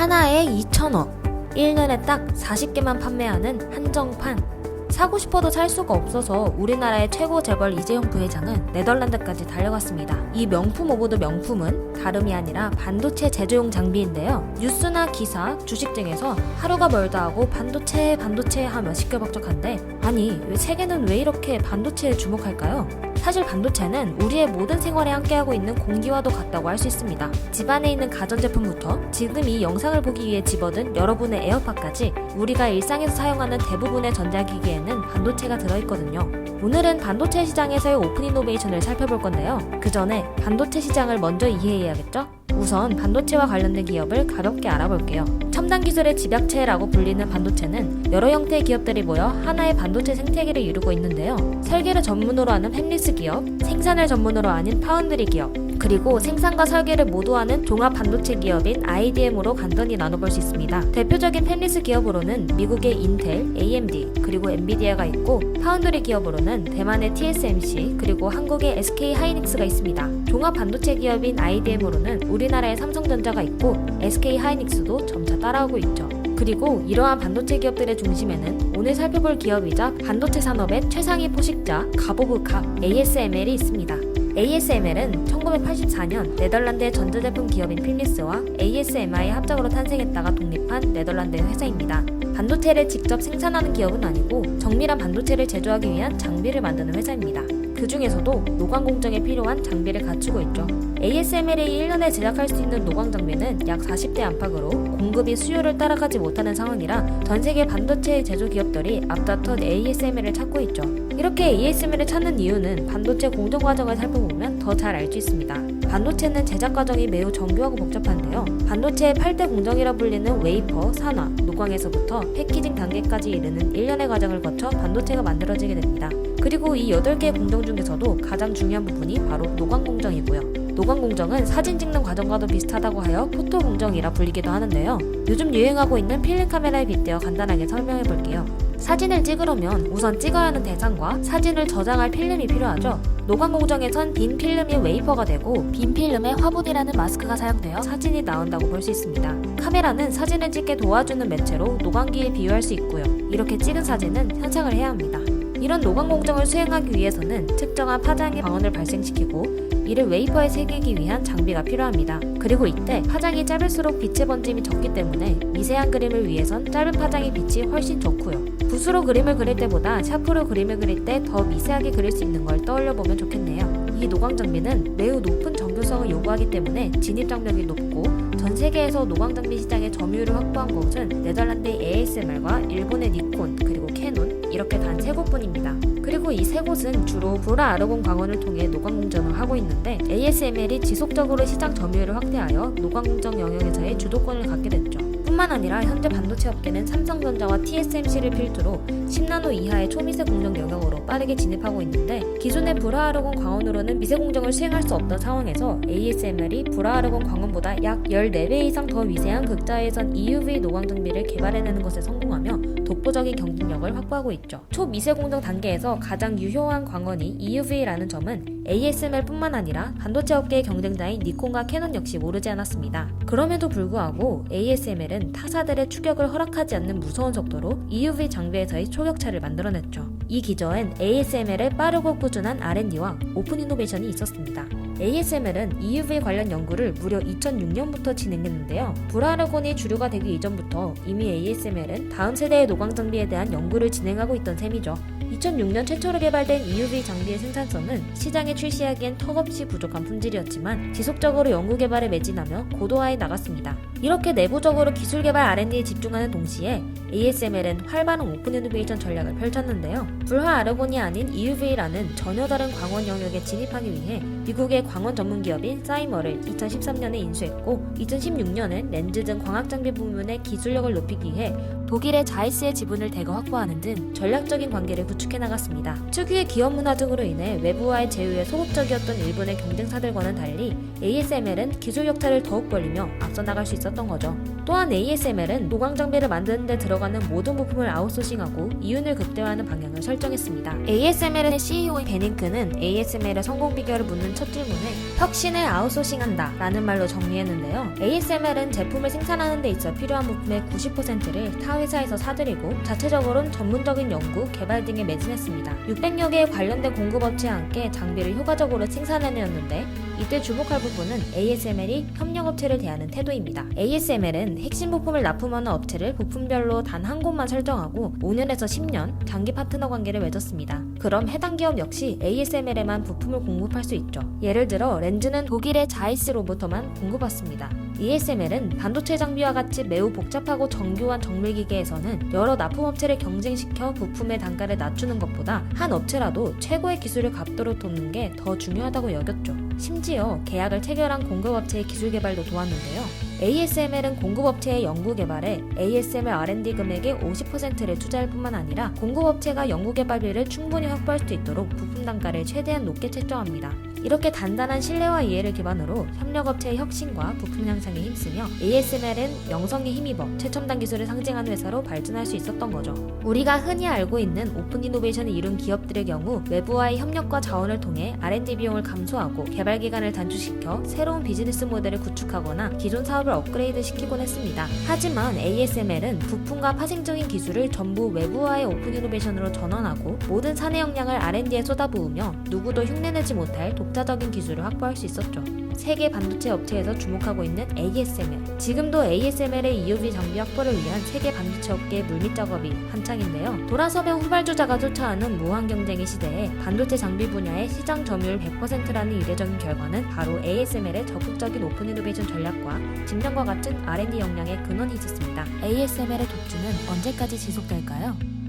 하나에 2,000원, 1년에 딱 40개만 판매하는 한정판. 사고 싶어도 살 수가 없어서 우리나라의 최고 재벌 이재용 부회장은 네덜란드까지 달려갔습니다. 이 명품 오브도 명품은 다름이 아니라 반도체 제조용 장비인데요. 뉴스나 기사, 주식 등에서 하루가 멀다 하고 반도체 하며 시끌벅적한데, 아니 세계는 왜 이렇게 반도체에 주목할까요? 사실 반도체는 우리의 모든 생활에 함께하고 있는 공기와도 같다고 할 수 있습니다. 집안에 있는 가전제품부터 지금 이 영상을 보기 위해 집어든 여러분의 에어팟까지 우리가 일상에서 사용하는 대부분의 전자기기에는 반도체가 들어있거든요. 오늘은 반도체 시장에서의 오픈 이노베이션을 살펴볼 건데요. 그 전에 반도체 시장을 먼저 이해해야겠죠? 우선 반도체와 관련된 기업을 가볍게 알아볼게요. 첨단 기술의 집약체라고 불리는 반도체는 여러 형태의 기업들이 모여 하나의 반도체 생태계를 이루고 있는데요. 설계를 전문으로 하는 팹리스 기업, 생산을 전문으로 하는 파운드리 기업, 그리고 생산과 설계를 모두 하는 종합 반도체 기업인 IDM으로 간단히 나눠볼 수 있습니다. 대표적인 팹리스 기업으로는 미국의 인텔, AMD, 그리고 엔비디아가 있고, 파운드리 기업으로는 대만의 TSMC, 그리고 한국의 SK 하이닉스가 있습니다. 종합 반도체 기업인 IDM으로는 우리나라의 삼성전자가 있고, SK 하이닉스도 점차 따라오고 있죠. 그리고 이러한 반도체 기업들의 중심에는 오늘 살펴볼 기업이자 반도체 산업의 최상위 포식자 갑오브캅 ASML이 있습니다. ASML은 1984년 네덜란드의 전자제품 기업인 필리스와 ASMI의 합작으로 탄생했다가 독립한 네덜란드의 회사입니다. 반도체를 직접 생산하는 기업은 아니고 정밀한 반도체를 제조하기 위한 장비를 만드는 회사입니다. 그 중에서도 노광 공정에 필요한 장비를 갖추고 있죠. ASML이 1년에 제작할 수 있는 노광 장비는 약 40대 안팎으로 공급이 수요를 따라가지 못하는 상황이라 전 세계 반도체 제조 기업들이 앞다퉈 ASML을 찾고 있죠. 이렇게 ASML을 찾는 이유는 반도체 공정 과정을 살펴보면 더 잘 알 수 있습니다. 반도체는 제작 과정이 매우 정교하고 복잡한데요. 반도체의 8대 공정이라 불리는 웨이퍼, 산화, 노광에서부터 패키징 단계까지 이르는 일련의 과정을 거쳐 반도체가 만들어지게 됩니다. 그리고 이 8개의 공정 중에서도 가장 중요한 부분이 바로 노광 공정이고요. 노광 공정은 사진 찍는 과정과도 비슷하다고 하여 포토 공정이라 불리기도 하는데요. 요즘 유행하고 있는 필름 카메라에 빗대어 간단하게 설명해 볼게요. 사진을 찍으려면 우선 찍어야 하는 대상과 사진을 저장할 필름이 필요하죠. 노광 공정에선 빈 필름이 웨이퍼가 되고, 빈 필름에 화분이라는 마스크가 사용되어 사진이 나온다고 볼 수 있습니다. 카메라는 사진을 찍게 도와주는 매체로 노광기에 비유할 수 있고요. 이렇게 찍은 사진은 현상을 해야 합니다. 이런 노광 공정을 수행하기 위해서는 특정한 파장의 광원을 발생시키고 이를 웨이퍼에 새기기 위한 장비가 필요합니다. 그리고 이때 파장이 짧을수록 빛의 번짐이 적기 때문에 미세한 그림을 위해선 짧은 파장의 빛이 훨씬 좋고요. 붓으로 그림을 그릴 때보다 샤프로 그림을 그릴 때 더 미세하게 그릴 수 있는 걸 떠올려 보면 좋겠네요. 이 노광 장비는 매우 높은 정교성을 요구하기 때문에 진입 장벽이 높고, 전 세계에서 노광 장비 시장의 점유율을 확보한 곳은 네덜란드의 ASML과 일본의 니콘, 그리고 캐논, 이렇게 단 3곳뿐입니다. 그리고 이 3곳은 주로 불화 아르곤 광원을 통해 노광 공정을 하고 있는데, ASML이 지속적으로 시장 점유율을 확대하여 노광 공정 영역에서의 주도권을 갖게 됐죠. 뿐만 아니라 현재 반도체 업계는 삼성전자와 TSMC를 필두로 10나노 이하의 초미세 공정 영역으로 빠르게 진입하고 있는데, 기존의 불화아르곤 광원으로는 미세 공정을 수행할 수 없던 상황에서 ASML이 불화아르곤 광원보다 약 14배 이상 더 미세한 극자외선 EUV 노광 장비를 개발해내는 것에 성공하며 독보적인 경쟁력을 확보하고 있죠. 초미세 공정 단계에서 가장 유효한 광원이 EUV라는 점은 ASML뿐만 아니라 반도체 업계의 경쟁자인 니콘과 캐논 역시 모르지 않았습니다. 그럼에도 불구하고 ASML은 타사들의 추격을 허락하지 않는 무서운 속도로 EUV 장비에서의 초격차를 만들어냈죠. 이 기저엔 ASML의 빠르고 꾸준한 R&D와 오픈 이노베이션이 있었습니다. ASML은 EUV 관련 연구를 무려 2006년부터 진행했는데요. 불화아르곤이 주류가 되기 이전부터 이미 ASML은 다음 세대의 노광 장비에 대한 연구를 진행하고 있던 셈이죠. 2006년 최초로 개발된 EUV 장비의 생산성은 시장에 출시하기엔 턱없이 부족한 품질이었지만 지속적으로 연구 개발에 매진하며 고도화해 나갔습니다. 이렇게 내부적으로 기술 개발 R&D에 집중하는 동시에 ASML은 활발한 오픈 이노베이션 전략을 펼쳤는데요. 불화 아르곤이 아닌 EUV라는 전혀 다른 광원 영역에 진입하기 위해 미국의 광원 전문 기업인 사이머를 2013년에 인수했고, 2016년엔 렌즈 등 광학 장비 부문의 기술력을 높이기 위해 독일의 자이스의 지분을 대거 확보하는 등 전략적인 관계를 구축해 나갔습니다. 특유의 기업 문화 등으로 인해 외부와의 제휴에 소극적이었던 일본의 경쟁사들과는 달리 ASML은 기술 격차를 더욱 벌리며 앞서 나갈 수 있었던 거죠. 또한 ASML은 노광 장비를 만드는 데 들어가는 모든 부품을 아웃소싱하고 이윤을 극대화하는 방향을 설정했습니다. ASML의 CEO 베닝크는 ASML의 성공 비결을 묻는 첫 질문을 혁신을 아웃소싱한다 라는 말로 정리했는데요. ASML은 제품을 생산하는 데 있어 필요한 부품의 90%를 타 회사에서 사들이고 자체적으로는 전문적인 연구, 개발 등에 매진했습니다. 600여 개의 관련된 공급업체와 함께 장비를 효과적으로 생산해내었는데 이때 주목할 부분은 ASML이 협력업체를 대하는 태도입니다. ASML은 핵심 부품을 납품하는 업체를 부품별로 단 한 곳만 설정하고 5년에서 10년 장기 파트너 관계를 맺었습니다. 그럼 해당 기업 역시 ASML에만 부품을 공급할 수 있죠. 예를 들어 렌즈는 독일의 자이스로부터만 공급받습니다. ASML은 반도체 장비와 같이 매우 복잡하고 정교한 정밀기계에서는 여러 납품업체를 경쟁시켜 부품의 단가를 낮추는 것보다 한 업체라도 최고의 기술을 갖도록 돕는 게 더 중요하다고 여겼죠. 심지어 계약을 체결한 공급업체의 기술 개발도 도왔는데요. ASML은 공급업체의 연구개발에 ASML R&D 금액의 50%를 투자할 뿐만 아니라 공급업체가 연구개발비를 충분히 확보할 수 있도록 부품 단가를 최대한 높게 책정합니다. 이렇게 단단한 신뢰와 이해를 기반으로 협력업체의 혁신과 부품 향상에 힘쓰며 ASML은 영성에 힘입어 최첨단 기술을 상징하는 회사로 발전할 수 있었던 거죠. 우리가 흔히 알고 있는 오픈 이노베이션을 이룬 기업들의 경우 외부와의 협력과 자원을 통해 R&D 비용을 감소하고 개발 기간을 단축시켜 새로운 비즈니스 모델을 구축하거나 기존 사업을 업그레이드 시키곤 했습니다. 하지만 ASML은 부품과 파생적인 기술을 전부 외부와의 오픈 이노베이션으로 전환하고 모든 사내 역량을 R&D에 쏟아부으며 누구도 흉내내지 못할 독자적인 기술을 확보할 수 있었죠. 세계 반도체 업체에서 주목하고 있는 ASML. 지금도 ASML의 EUV 장비 확보를 위한 세계 반도체 업계의 물밑 작업이 한창인데요. 돌아서면 후발주자가 쫓아오는 무한 경쟁의 시대에 반도체 장비 분야의 시장 점유율 100%라는 이례적인 결과는 바로 ASML의 적극적인 오픈 이노베이션 전략과 직량과 같은 R&D 역량의 근원이 있었습니다. ASML의 독주는 언제까지 지속될까요?